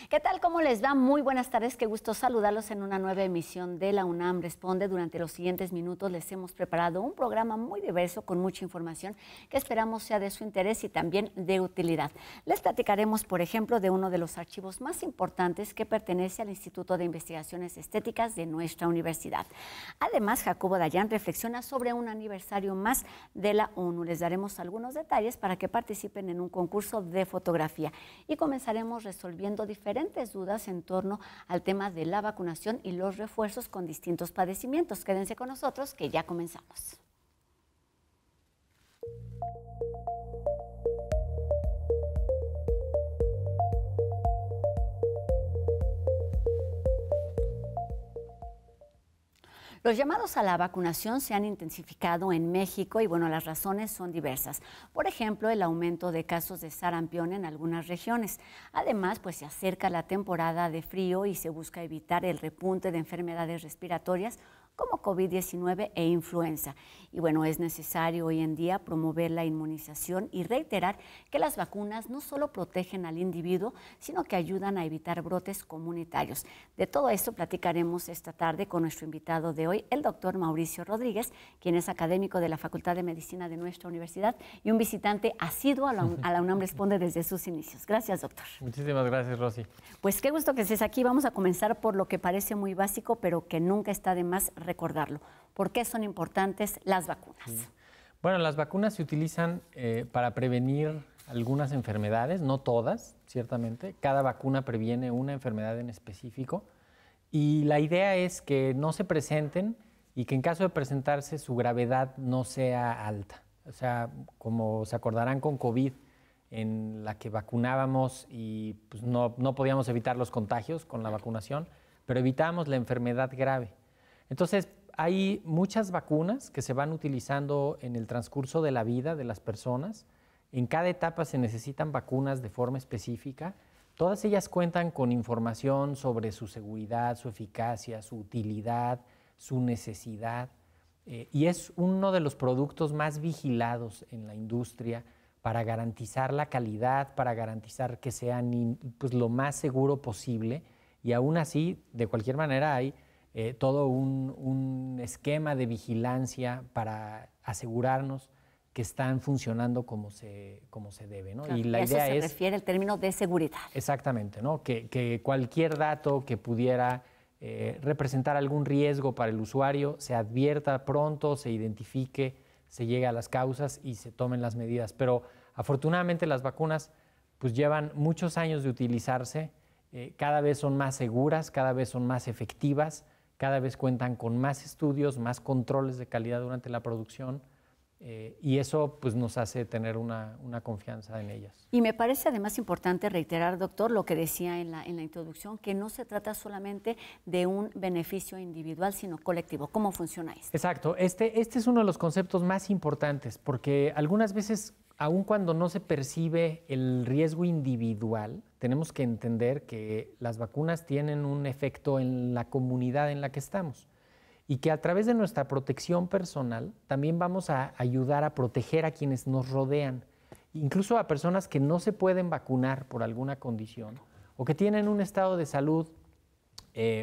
¿Qué tal? ¿Cómo les va? Muy buenas tardes. Qué gusto saludarlos en una nueva emisión de La UNAM Responde. Durante los siguientes minutos les hemos preparado un programa muy diverso con mucha información que esperamos sea de su interés y también de utilidad. Les platicaremos, por ejemplo, de uno de los archivos más importantes que pertenece al Instituto de Investigaciones Estéticas de nuestra universidad. Además, Jacobo Dayan reflexiona sobre un aniversario más de la ONU. Les daremos algunos detalles para que participen en un concurso de fotografía y comenzaremos resolviendo diferentes dudas en torno al tema de la vacunación y los refuerzos con distintos padecimientos. Quédense con nosotros que ya comenzamos. Los llamados a la vacunación se han intensificado en México y bueno, las razones son diversas. Por ejemplo, el aumento de casos de sarampión en algunas regiones. Además, pues se acerca la temporada de frío y se busca evitar el repunte de enfermedades respiratorias como COVID-19 e influenza. Y bueno, es necesario hoy en día promover la inmunización y reiterar que las vacunas no solo protegen al individuo, sino que ayudan a evitar brotes comunitarios. De todo esto platicaremos esta tarde con nuestro invitado de hoy, el doctor Mauricio Rodríguez, quien es académico de la Facultad de Medicina de nuestra universidad y un visitante asiduo a la UNAM Responde desde sus inicios. Gracias, doctor. Muchísimas gracias, Rosy. Pues qué gusto que estés aquí. Vamos a comenzar por lo que parece muy básico, pero que nunca está de más recordarlo. ¿Por qué son importantes las vacunas? Sí. Bueno, las vacunas se utilizan para prevenir algunas enfermedades, no todas, ciertamente. Cada vacuna previene una enfermedad en específico y la idea es que no se presenten y que en caso de presentarse su gravedad no sea alta. O sea, como se acordarán con COVID, en la que vacunábamos y pues, no podíamos evitar los contagios con la vacunación, pero evitábamos la enfermedad grave. Entonces, hay muchas vacunas que se van utilizando en el transcurso de la vida de las personas. En cada etapa se necesitan vacunas de forma específica. Todas ellas cuentan con información sobre su seguridad, su eficacia, su utilidad, su necesidad. Y es uno de los productos más vigilados en la industria para garantizar la calidad, para garantizar que sean pues, lo más seguro posible. Y aún así, de cualquier manera, hay todo un esquema de vigilancia para asegurarnos que están funcionando como se debe, ¿no? Claro, y la a eso idea se es, refiere el término de seguridad. Exactamente, ¿no? Que cualquier dato que pudiera representar algún riesgo para el usuario se advierta pronto, se identifique, se llegue a las causas y se tomen las medidas. Pero afortunadamente las vacunas pues llevan muchos años de utilizarse, cada vez son más seguras, cada vez son más efectivas, cada vez cuentan con más estudios, más controles de calidad durante la producción y eso pues, nos hace tener una confianza en ellas. Y me parece además importante reiterar, doctor, lo que decía en la introducción, que no se trata solamente de un beneficio individual, sino colectivo. ¿Cómo funciona esto? Exacto. Este es uno de los conceptos más importantes porque algunas veces, aun cuando no se percibe el riesgo individual, tenemos que entender que las vacunas tienen un efecto en la comunidad en la que estamos y que a través de nuestra protección personal también vamos a ayudar a proteger a quienes nos rodean, incluso a personas que no se pueden vacunar por alguna condición o que tienen un estado de salud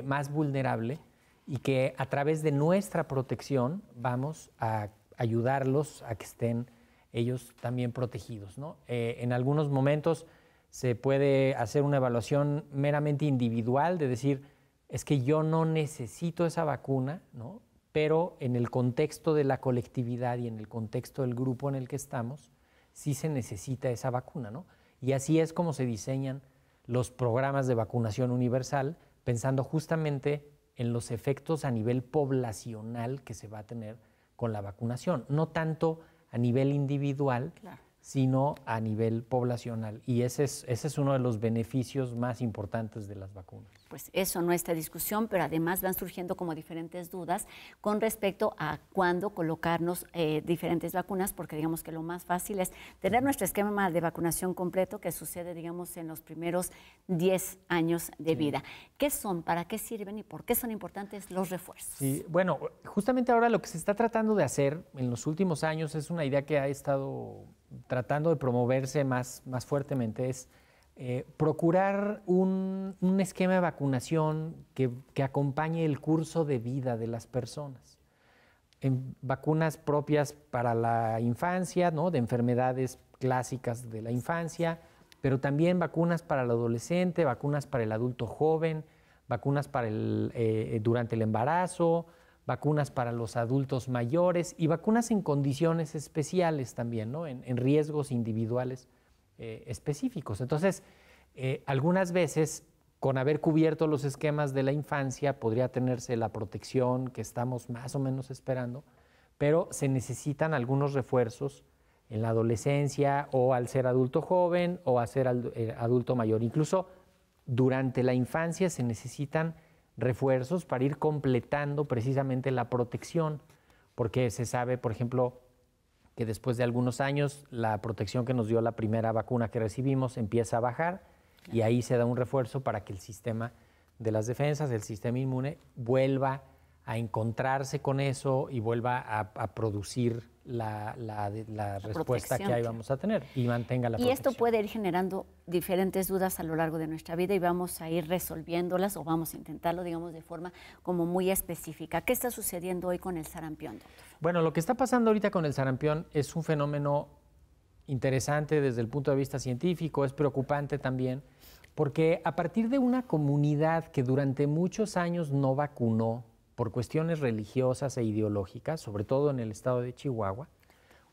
más vulnerable y que a través de nuestra protección vamos a ayudarlos a que estén ellos también protegidos, ¿no? En algunos momentos se puede hacer una evaluación meramente individual de decir, es que yo no necesito esa vacuna, ¿no? Pero en el contexto de la colectividad y en el contexto del grupo en el que estamos, sí se necesita esa vacuna, ¿no? Y así es como se diseñan los programas de vacunación universal, pensando justamente en los efectos a nivel poblacional que se va a tener con la vacunación, no tanto a nivel individual, claro, sino a nivel poblacional. Y ese es uno de los beneficios más importantes de las vacunas. pues eso, nuestra discusión, pero además van surgiendo como diferentes dudas con respecto a cuándo colocarnos diferentes vacunas, porque digamos que lo más fácil es tener nuestro esquema de vacunación completo, que sucede, digamos, en los primeros 10 años de vida. ¿Qué son? ¿Para qué sirven? ¿Y por qué son importantes los refuerzos? Sí, bueno, justamente ahora lo que se está tratando de hacer en los últimos años es una idea que ha estado tratando de promoverse más fuertemente, es procurar un esquema de vacunación que acompañe el curso de vida de las personas. En vacunas propias para la infancia, ¿no?, de enfermedades clásicas de la infancia, pero también vacunas para el adolescente, vacunas para el adulto joven, vacunas para durante el embarazo, vacunas para los adultos mayores y vacunas en condiciones especiales también, ¿no?, en riesgos individuales específicos. Entonces, algunas veces, con haber cubierto los esquemas de la infancia, podría tenerse la protección que estamos más o menos esperando, pero se necesitan algunos refuerzos en la adolescencia o al ser adulto joven o al ser adulto mayor. Incluso durante la infancia se necesitan refuerzos para ir completando precisamente la protección, porque se sabe, por ejemplo, que después de algunos años la protección que nos dio la primera vacuna que recibimos empieza a bajar y ahí se da un refuerzo para que el sistema de las defensas, el sistema inmune, vuelva a encontrarse con eso y vuelva a producir la respuesta que ahí vamos a tener y mantenga la protección. Y esto puede ir generando diferentes dudas a lo largo de nuestra vida y vamos a ir resolviéndolas o vamos a intentarlo, digamos, de forma como muy específica. ¿Qué está sucediendo hoy con el sarampión, doctor? Bueno, lo que está pasando ahorita con el sarampión es un fenómeno interesante desde el punto de vista científico, es preocupante también, porque a partir de una comunidad que durante muchos años no vacunó por cuestiones religiosas e ideológicas, sobre todo en el estado de Chihuahua,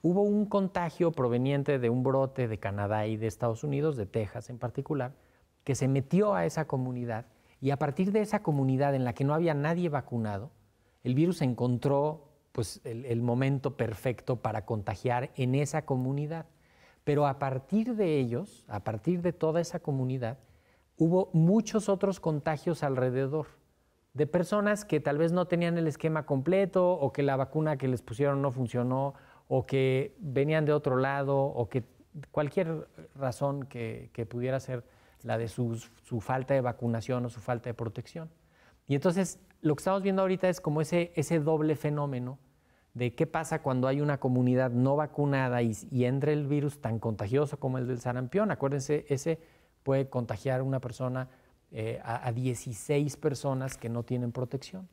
hubo un contagio proveniente de un brote de Canadá y de Estados Unidos, de Texas en particular, que se metió a esa comunidad y a partir de esa comunidad en la que no había nadie vacunado, el virus encontró pues, el momento perfecto para contagiar en esa comunidad. Pero a partir de ellos, a partir de toda esa comunidad, hubo muchos otros contagios alrededor de personas que tal vez no tenían el esquema completo o que la vacuna que les pusieron no funcionó o que venían de otro lado o que cualquier razón que pudiera ser la de su falta de vacunación o su falta de protección. Y entonces lo que estamos viendo ahorita es como ese doble fenómeno de qué pasa cuando hay una comunidad no vacunada y entra el virus tan contagioso como el del sarampión. Acuérdense, ese puede contagiar a una persona a 16 personas que no tienen protección.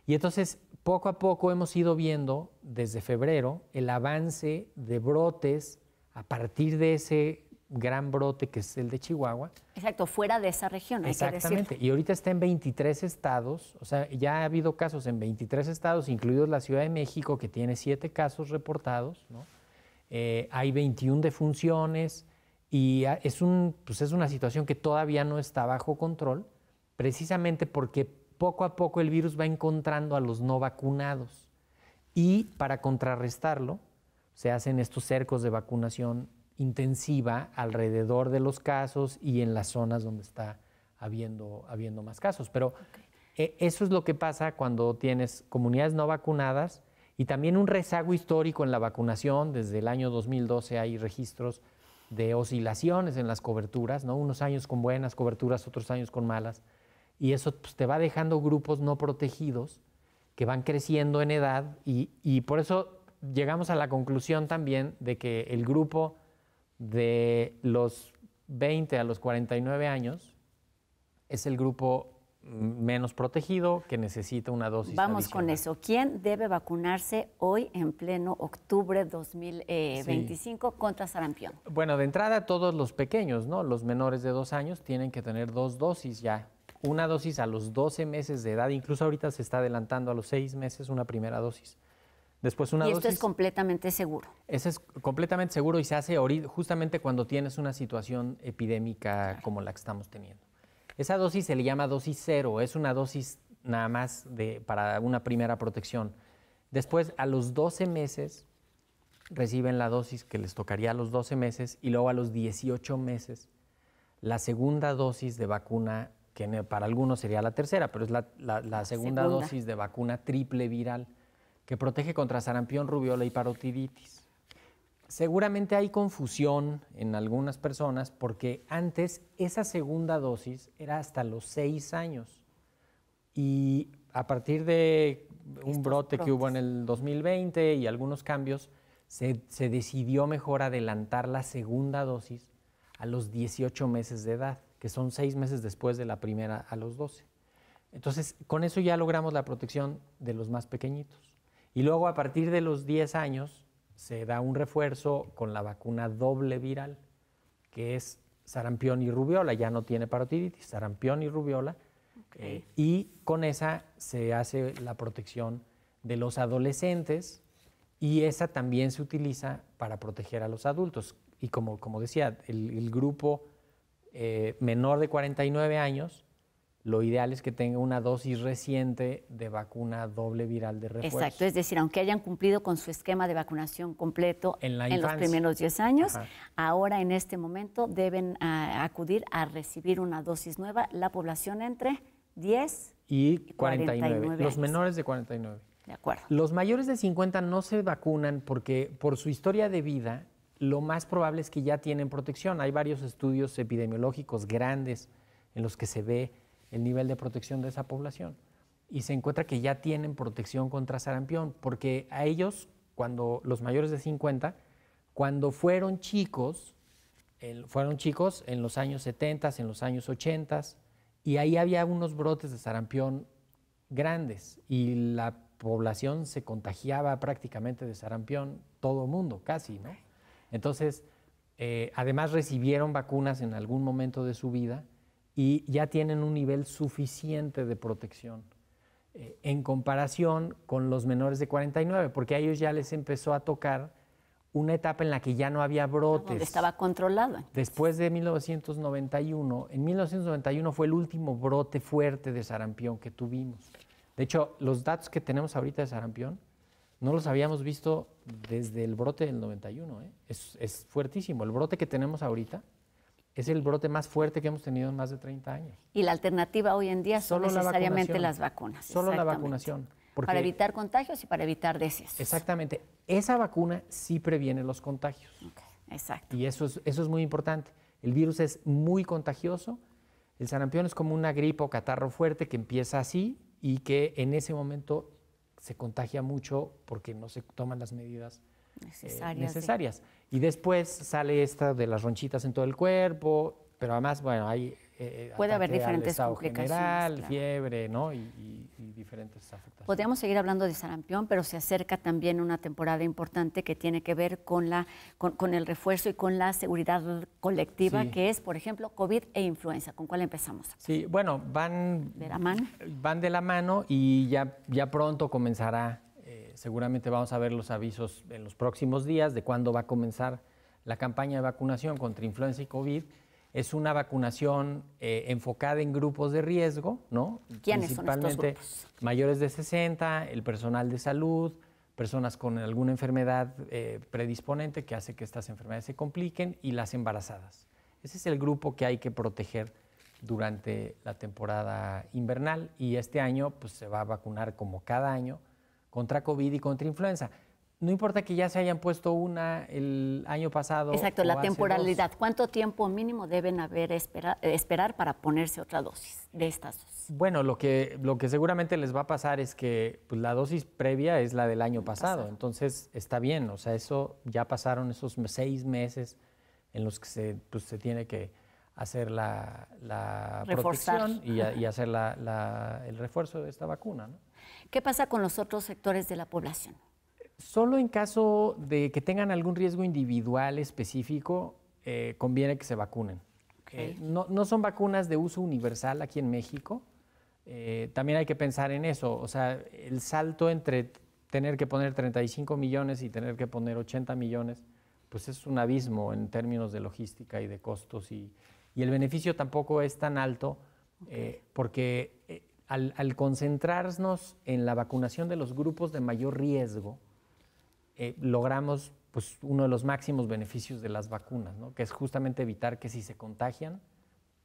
Y entonces, poco a poco hemos ido viendo desde febrero el avance de brotes a partir de ese gran brote que es el de Chihuahua. Exacto, fuera de esa región, hay que decir. Exactamente, y ahorita está en 23 estados, o sea, ya ha habido casos en 23 estados, incluidos la Ciudad de México, que tiene 7 casos reportados, ¿no? Hay 21 defunciones, y es una situación que todavía no está bajo control, precisamente porque poco a poco el virus va encontrando a los no vacunados. Y para contrarrestarlo, se hacen estos cercos de vacunación intensiva alrededor de los casos y en las zonas donde está habiendo más casos. Pero eso es lo que pasa cuando tienes comunidades no vacunadas y también un rezago histórico en la vacunación. Desde el año 2012 hay registros de oscilaciones en las coberturas, ¿no? Unos años con buenas coberturas, otros años con malas. Y eso pues, te va dejando grupos no protegidos que van creciendo en edad y por eso llegamos a la conclusión también de que el grupo de los 20 a los 49 años es el grupo menos protegido que necesita una dosis Vamos adicional. con eso. ¿Quién debe vacunarse hoy en pleno octubre 2025 contra sarampión? Bueno, de entrada todos los pequeños, ¿no? Los menores de 2 años tienen que tener 2 dosis ya. Una dosis a los 12 meses de edad, incluso ahorita se está adelantando a los 6 meses una primera dosis. Después una dosis. Y esto dosis, es completamente seguro. Eso es completamente seguro y se hace justamente cuando tienes una situación epidémica como la que estamos teniendo. Esa dosis se le llama dosis 0, es una dosis nada más para una primera protección. Después, a los 12 meses, reciben la dosis que les tocaría a los 12 meses y luego a los 18 meses, la segunda dosis de vacuna que para algunos sería la tercera, pero es la segunda dosis de vacuna triple viral que protege contra sarampión, rubiola y parotiditis. Seguramente hay confusión en algunas personas porque antes esa segunda dosis era hasta los 6 años y a partir de un brote que hubo en el 2020 y algunos cambios, se decidió mejor adelantar la segunda dosis a los 18 meses de edad, que son 6 meses después de la primera a los 12. Entonces, con eso ya logramos la protección de los más pequeñitos. Y luego, a partir de los 10 años, se da un refuerzo con la vacuna doble viral, que es sarampión y rubiola. Ya no tiene parotiditis, sarampión y rubiola. Y con esa se hace la protección de los adolescentes y esa también se utiliza para proteger a los adultos. Y como decía, el grupo menor de 49 años, lo ideal es que tenga una dosis reciente de vacuna doble viral de refuerzo. Exacto, es decir, aunque hayan cumplido con su esquema de vacunación completo en los primeros 10 años, ahora en este momento deben acudir a recibir una dosis nueva la población entre 10 y 49 los años. menores de 49. De acuerdo. Los mayores de 50 no se vacunan porque por su historia de vida lo más probable es que ya tienen protección. Hay varios estudios epidemiológicos grandes en los que se ve el nivel de protección de esa población y se encuentra que ya tienen protección contra sarampión, porque a ellos, cuando los mayores de 50, cuando fueron chicos en los años 70, en los años 80, y ahí había unos brotes de sarampión grandes y la población se contagiaba prácticamente de sarampión, todo el mundo, casi, ¿no? Entonces, además recibieron vacunas en algún momento de su vida y ya tienen un nivel suficiente de protección en comparación con los menores de 49, porque a ellos ya les empezó a tocar una etapa en la que ya no había brotes. Donde estaba controlado. Después de 1991, en 1991 fue el último brote fuerte de sarampión que tuvimos. De hecho, los datos que tenemos ahorita de sarampión no los habíamos visto desde el brote del 91. Es fuertísimo. El brote que tenemos ahorita es el brote más fuerte que hemos tenido en más de 30 años. Y la alternativa hoy en día son necesariamente las vacunas. Solo la vacunación. Para evitar contagios y para evitar decesos. Exactamente. Esa vacuna sí previene los contagios. Exacto. Y eso es muy importante. El virus es muy contagioso. El sarampión es como una gripe o catarro fuerte que empieza así y que en ese momento se contagia mucho porque no se toman las medidas necesarias. Y después sale esta de las ronchitas en todo el cuerpo, pero además, bueno, hay puede haber diferentes complicaciones general, claro. Fiebre, ¿no? Y diferentes afectaciones. Podríamos seguir hablando de sarampión, pero se acerca también una temporada importante que tiene que ver con el refuerzo y con la seguridad colectiva, que es, por ejemplo, COVID e influenza. ¿Con cuál empezamos? Sí, bueno, van de la mano. Van de la mano y ya pronto comenzará. Seguramente vamos a ver los avisos en los próximos días de cuándo va a comenzar la campaña de vacunación contra influenza y COVID. Es una vacunación enfocada en grupos de riesgo, ¿no? ¿Quiénes son estos grupos? Mayores de 60, el personal de salud, personas con alguna enfermedad predisponente que hace que estas enfermedades se compliquen y las embarazadas. Ese es el grupo que hay que proteger durante la temporada invernal y este año pues, se va a vacunar como cada año contra COVID y contra influenza. No importa que ya se hayan puesto una el año pasado. Exacto, la temporalidad. ¿Cuánto tiempo mínimo deben esperar para ponerse otra dosis de estas dos? Bueno, lo que seguramente les va a pasar es que pues, la dosis previa es la del año pasado. Entonces está bien, o sea, eso ya pasaron esos 6 meses en los que se tiene que hacer la protección y hacer el refuerzo de esta vacuna, ¿no? ¿Qué pasa con los otros sectores de la población? Solo en caso de que tengan algún riesgo individual específico, conviene que se vacunen. No son vacunas de uso universal aquí en México. También hay que pensar en eso. O sea, el salto entre tener que poner 35 millones y tener que poner 80 millones, pues es un abismo en términos de logística y de costos. Y el beneficio tampoco es tan alto porque al concentrarnos en la vacunación de los grupos de mayor riesgo, logramos pues, uno de los máximos beneficios de las vacunas, ¿no? Que es justamente evitar que si se contagian,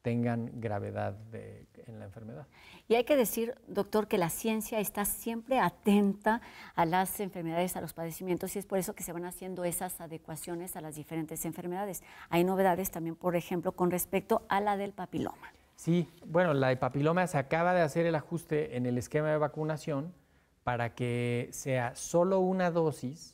tengan gravedad en la enfermedad. Y hay que decir, doctor, que la ciencia está siempre atenta a las enfermedades, a los padecimientos, y es por eso que se van haciendo esas adecuaciones a las diferentes enfermedades. Hay novedades también, por ejemplo, con respecto a la del papiloma. Sí, bueno, la de papiloma se acaba de hacer el ajuste en el esquema de vacunación para que sea solo una dosis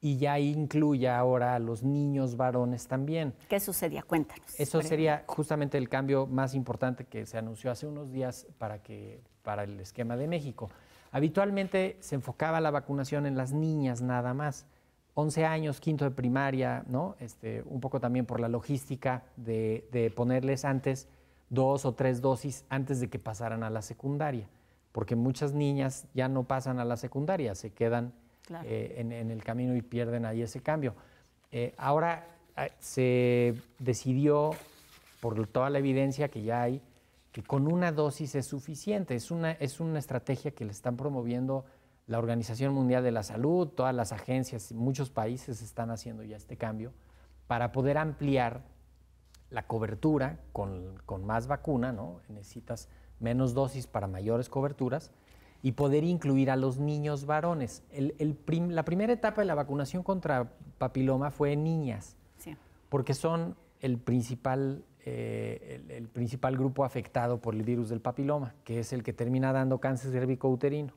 y ya incluya ahora a los niños varones también. ¿Qué sucedía? Cuéntanos. Eso sería justamente el cambio más importante que se anunció hace unos días para el esquema de México. Habitualmente se enfocaba la vacunación en las niñas nada más. 11 años, quinto de primaria, ¿no? Un poco también por la logística de ponerles antes 2 o 3 dosis antes de que pasaran a la secundaria, porque muchas niñas ya no pasan a la secundaria, se quedan claro. En el camino y pierden ahí ese cambio. Ahora se decidió, por toda la evidencia que ya hay, que con una dosis es suficiente. Es una estrategia que le están promoviendo la Organización Mundial de la Salud, todas las agencias, muchos países están haciendo ya este cambio para poder ampliar la cobertura con más vacuna, ¿no? Necesitas menos dosis para mayores coberturas y poder incluir a los niños varones. La primera etapa de la vacunación contra papiloma fue en niñas, sí, porque son el principal grupo afectado por el virus del papiloma, que es el que termina dando cáncer cervicouterino.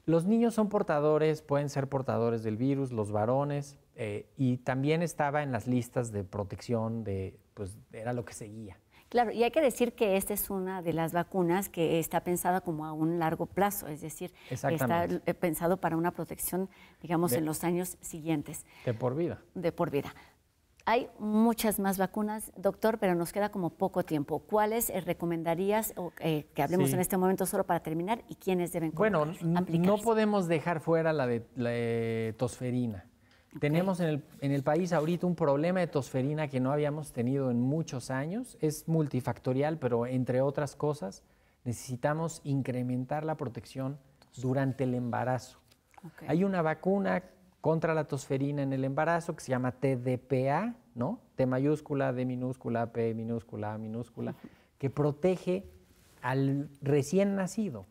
Los niños son portadores, pueden ser portadores del virus, los varones, y también estaba en las listas de protección, pues era lo que seguía. Claro, y hay que decir que esta es una de las vacunas que está pensada como a un largo plazo, es decir, está pensado para una protección, digamos, en los años siguientes. De por vida. De por vida. Hay muchas más vacunas, doctor, pero nos queda como poco tiempo. ¿Cuáles recomendarías que hablemos en este momento solo para terminar y quiénes deben aplicarse? No podemos dejar fuera la de tosferina. Okay. Tenemos en el país ahorita un problema de tosferina que no habíamos tenido en muchos años. Es multifactorial, pero entre otras cosas necesitamos incrementar la protección durante el embarazo. Okay. Hay una vacuna contra la tosferina en el embarazo que se llama TDPA, ¿no? T mayúscula, D minúscula, P minúscula, A minúscula, que protege al recién nacido.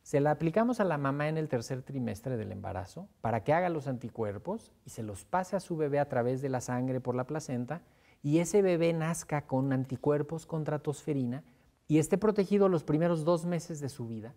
Se la aplicamos a la mamá en el tercer trimestre del embarazo para que haga los anticuerpos y se los pase a su bebé a través de la sangre por la placenta y ese bebé nazca con anticuerpos contra tosferina y esté protegido los primeros 2 meses de su vida,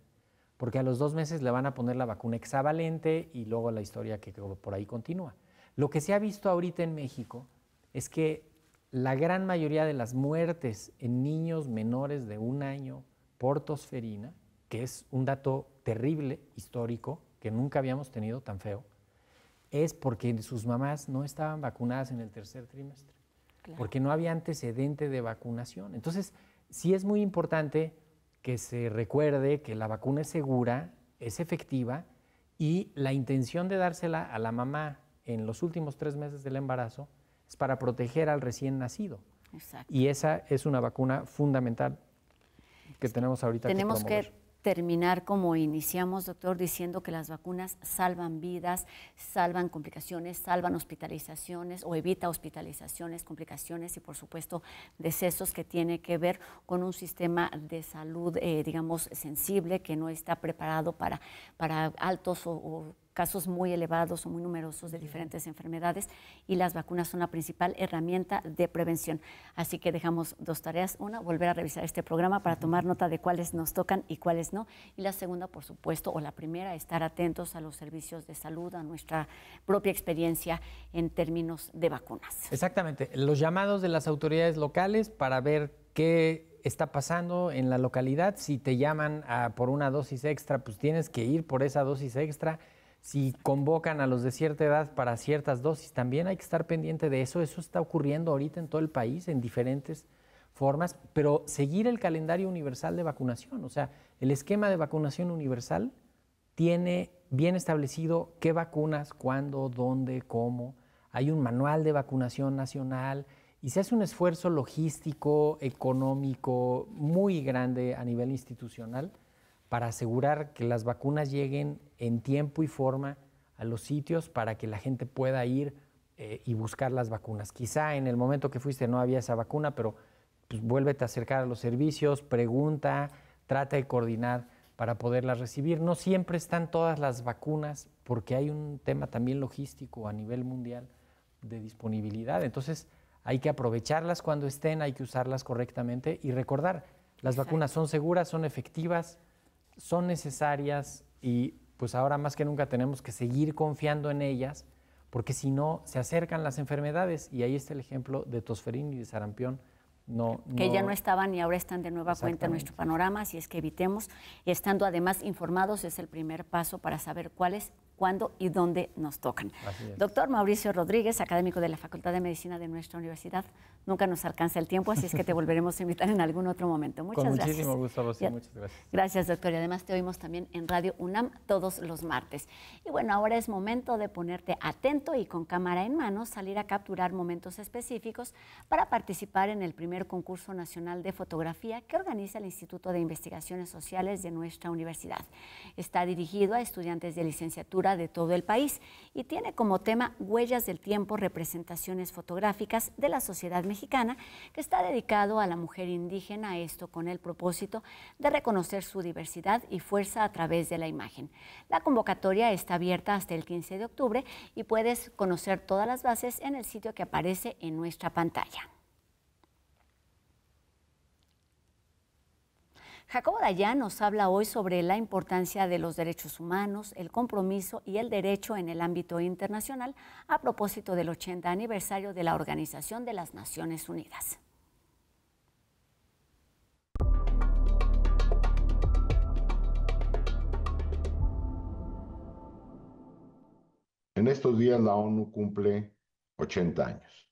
porque a los 2 meses le van a poner la vacuna hexavalente y luego la historia que por ahí continúa. Lo que se ha visto ahorita en México es que la gran mayoría de las muertes en niños menores de 1 año por tosferina, que es un dato terrible, histórico, que nunca habíamos tenido tan feo, es porque sus mamás no estaban vacunadas en el tercer trimestre, claro, porque no había antecedente de vacunación. Entonces, sí es muy importante que se recuerde que la vacuna es segura, es efectiva y la intención de dársela a la mamá en los últimos 3 meses del embarazo es para proteger al recién nacido. Exacto. Y esa es una vacuna fundamental que tenemos ahorita que promover. Tenemos que terminar como iniciamos, doctor, diciendo que las vacunas salvan vidas, salvan complicaciones, salvan hospitalizaciones o evita hospitalizaciones, complicaciones y, por supuesto, decesos que tiene que ver con un sistema de salud, digamos, sensible, que no está preparado para altos o casos muy elevados o muy numerosos de diferentes enfermedades y las vacunas son la principal herramienta de prevención. Así que dejamos 2 tareas. Una, volver a revisar este programa para tomar nota de cuáles nos tocan y cuáles no. Y la segunda, por supuesto, o la primera, estar atentos a los servicios de salud, a nuestra propia experiencia en términos de vacunas. Exactamente. Los llamados de las autoridades locales para ver qué está pasando en la localidad. Si te llaman por una dosis extra, pues tienes que ir por esa dosis extra. Si convocan a los de cierta edad para ciertas dosis, también hay que estar pendiente de eso. Eso está ocurriendo ahorita en todo el país en diferentes formas, pero seguir el calendario universal de vacunación. O sea, el esquema de vacunación universal tiene bien establecido qué vacunas, cuándo, dónde, cómo. Hay un manual de vacunación nacional y se hace un esfuerzo logístico, económico muy grande a nivel institucional para asegurar que las vacunas lleguen en tiempo y forma a los sitios para que la gente pueda ir y buscar las vacunas. Quizá en el momento que fuiste no había esa vacuna, pero pues vuélvete a acercar a los servicios, pregunta, trata de coordinar para poderlas recibir. No siempre están todas las vacunas porque hay un tema también logístico a nivel mundial de disponibilidad. Entonces hay que aprovecharlas cuando estén, hay que usarlas correctamente y recordar, las vacunas son seguras, son efectivas, son necesarias y pues ahora más que nunca tenemos que seguir confiando en ellas porque si no se acercan las enfermedades y ahí está el ejemplo de tosferina y de sarampión. Que ya no estaban y ahora están de nueva cuenta en nuestro panorama, así es que evitemos, y estando además informados es el primer paso para saber cuáles, cuándo y dónde nos tocan. Doctor Mauricio Rodríguez, académico de la Facultad de Medicina de nuestra universidad, nunca nos alcanza el tiempo, así es que te volveremos a invitar en algún otro momento. Muchas gracias. Con muchísimo gusto, Rocío, muchas gracias. Gracias, doctor, y además te oímos también en Radio UNAM todos los martes. Y bueno, ahora es momento de ponerte atento y con cámara en mano salir a capturar momentos específicos para participar en el primer concurso nacional de fotografía que organiza el Instituto de Investigaciones Sociales de nuestra universidad. Está dirigido a estudiantes de licenciatura de todo el país y tiene como tema Huellas del Tiempo, representaciones fotográficas de la sociedad mexicana, que está dedicado a la mujer indígena, esto con el propósito de reconocer su diversidad y fuerza a través de la imagen. La convocatoria está abierta hasta el 15 de octubre y puedes conocer todas las bases en el sitio que aparece en nuestra pantalla. Jacobo Dayan nos habla hoy sobre la importancia de los derechos humanos, el compromiso y el derecho en el ámbito internacional a propósito del 80 aniversario de la Organización de las Naciones Unidas. En estos días la ONU cumple 80 años.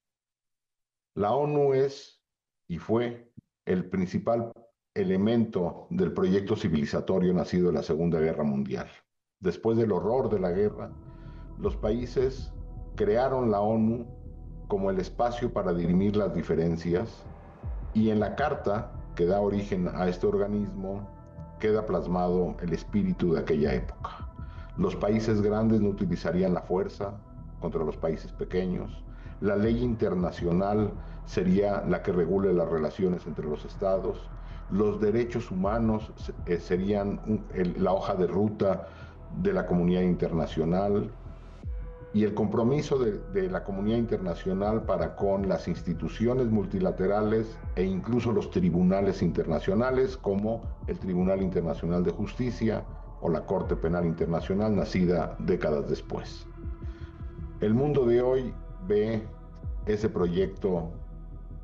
La ONU es y fue el principal elemento del proyecto civilizatorio nacido en la Segunda Guerra Mundial. Después del horror de la guerra, los países crearon la ONU como el espacio para dirimir las diferencias y en la carta que da origen a este organismo queda plasmado el espíritu de aquella época. Los países grandes no utilizarían la fuerza contra los países pequeños. La ley internacional sería la que regule las relaciones entre los estados. Los derechos humanos serían la hoja de ruta de la comunidad internacional y el compromiso de la comunidad internacional para con las instituciones multilaterales e incluso los tribunales internacionales como el Tribunal Internacional de Justicia o la Corte Penal Internacional, nacida décadas después. El mundo de hoy ve ese proyecto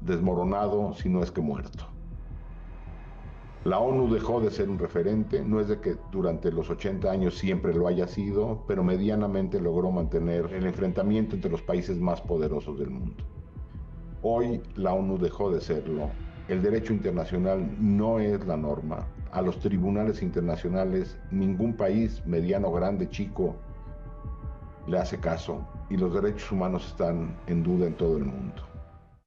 desmoronado, si no es que muerto. La ONU dejó de ser un referente, no es de que durante los 80 años siempre lo haya sido, pero medianamente logró mantener el enfrentamiento entre los países más poderosos del mundo. Hoy la ONU dejó de serlo. El derecho internacional no es la norma. A los tribunales internacionales ningún país, mediano, grande, chico, le hace caso y los derechos humanos están en duda en todo el mundo.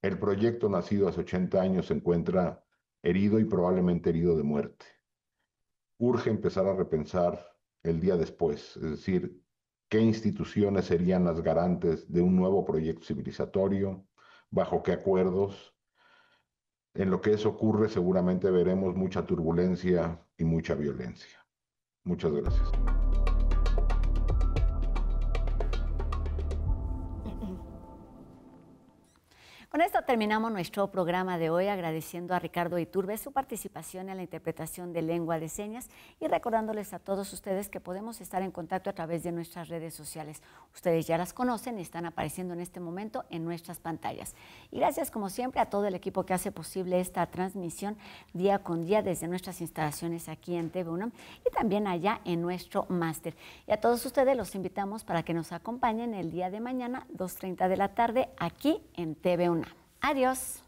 El proyecto nacido hace 80 años se encuentra herido y probablemente herido de muerte. Urge empezar a repensar el día después, es decir, qué instituciones serían las garantes de un nuevo proyecto civilizatorio, bajo qué acuerdos. En lo que eso ocurre seguramente veremos mucha turbulencia y mucha violencia. Muchas gracias. Con esto terminamos nuestro programa de hoy, agradeciendo a Ricardo Iturbe su participación en la interpretación de lengua de señas y recordándoles a todos ustedes que podemos estar en contacto a través de nuestras redes sociales. Ustedes ya las conocen y están apareciendo en este momento en nuestras pantallas. Y gracias, como siempre, a todo el equipo que hace posible esta transmisión día con día desde nuestras instalaciones aquí en TV UNAM y también allá en nuestro máster. Y a todos ustedes los invitamos para que nos acompañen el día de mañana, 2:30 de la tarde, aquí en TV UNAM. Adiós.